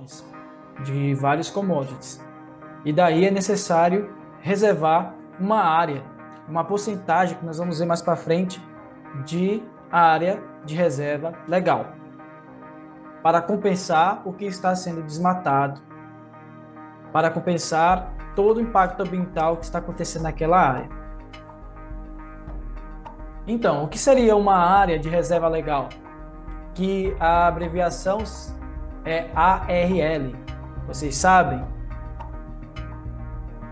produções de vários commodities. E daí é necessário reservar uma área, uma porcentagem, que nós vamos ver mais para frente, de área de reserva legal, para compensar o que está sendo desmatado, para compensar todo o impacto ambiental que está acontecendo naquela área. Então, o que seria uma área de reserva legal? Que a abreviação é ARL. Vocês sabem?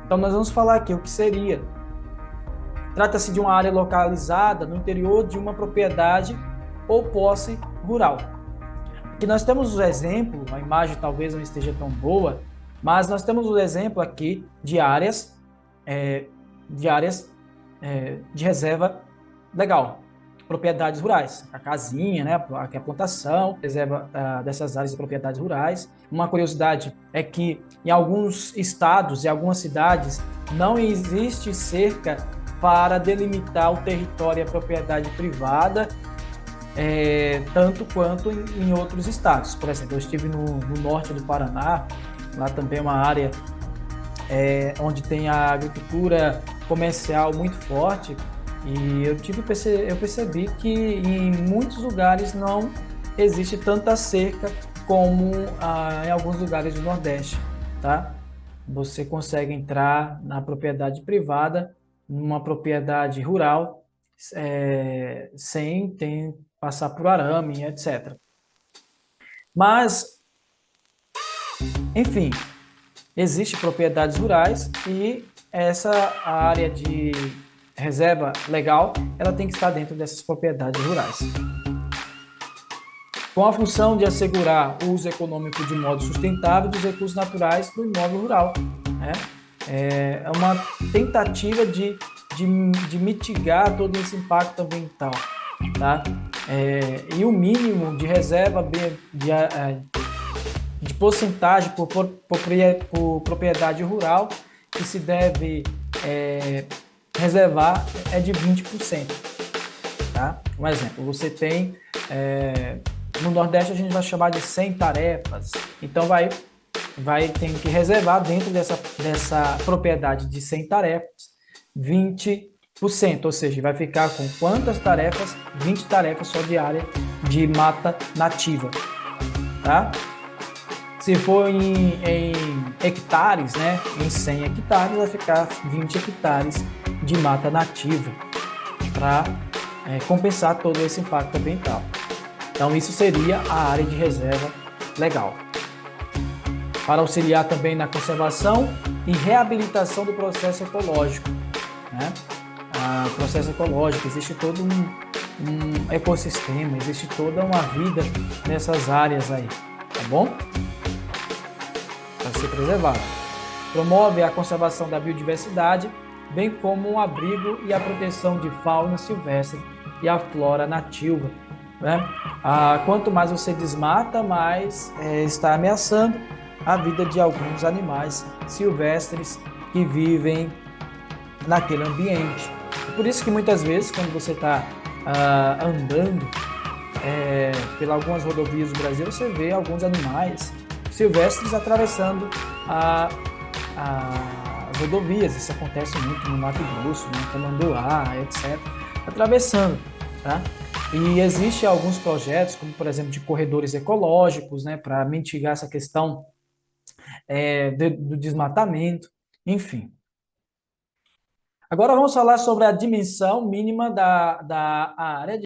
Então, nós vamos falar aqui o que seria. Trata-se de uma área localizada no interior de uma propriedade ou posse rural. Aqui nós temos o exemplo, a imagem talvez não esteja tão boa, mas nós temos o exemplo aqui de áreas, de áreas de reserva legal, propriedades rurais, a casinha, né, aqui a plantação, reserva dessas áreas de propriedades rurais. Uma curiosidade é que em alguns estados e algumas cidades não existe cerca para delimitar o território e a propriedade privada, tanto quanto em outros estados. Por exemplo, eu estive no norte do Paraná, lá também é uma área onde tem a agricultura comercial muito forte, e eu percebi que em muitos lugares não existe tanta cerca como em alguns lugares do Nordeste, tá? Você consegue entrar na propriedade privada, numa propriedade rural, sem passar por arame, etc. Mas, enfim, existem propriedades rurais e essa área de reserva legal, ela tem que estar dentro dessas propriedades rurais. Com a função de assegurar o uso econômico de modo sustentável dos recursos naturais do imóvel rural, né? É uma tentativa de mitigar todo esse impacto ambiental, tá? E o mínimo de reserva de porcentagem por propriedade rural que se deve reservar é de 20%. Tá? Um exemplo, você tem, no Nordeste a gente vai chamar de 100 tarefas, então vai ter que reservar dentro dessa propriedade de 100 tarefas, 20%, ou seja, vai ficar com quantas tarefas? 20 tarefas só de área de mata nativa, tá? Se for em hectares, né, em 100 hectares, vai ficar 20 hectares de mata nativa para compensar todo esse impacto ambiental. Então, isso seria a área de reserva legal. Para auxiliar também na conservação e reabilitação do processo ecológico, né? O processo ecológico, existe todo um ecossistema, existe toda uma vida nessas áreas aí, tá bom? Para ser preservado. Promove a conservação da biodiversidade, bem como o abrigo e a proteção de fauna silvestre e a flora nativa, né? Quanto mais você desmata, mais está ameaçando a vida de alguns animais silvestres que vivem naquele ambiente. Por isso que muitas vezes, quando você está andando pelas algumas rodovias do Brasil, você vê alguns animais silvestres atravessando as rodovias. Isso acontece muito no Mato Grosso, no Tamanduá, etc. Atravessando, tá? E existem alguns projetos, como por exemplo de corredores ecológicos, né, para mitigar essa questão do desmatamento, enfim. Agora vamos falar sobre a dimensão mínima da área